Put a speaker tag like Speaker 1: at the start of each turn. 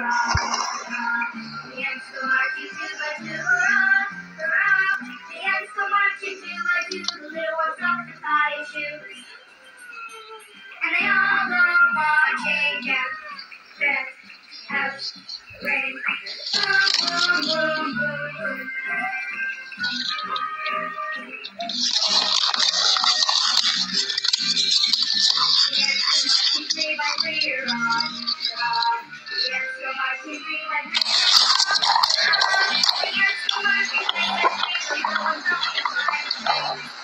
Speaker 1: And they all go marching down the house. Rain. Boom, boom, boom, boom, boom. Three by three, rock, rock. Yes, so much, 3 by 3. Yes, so much, 3 by 3. So no one's on the line.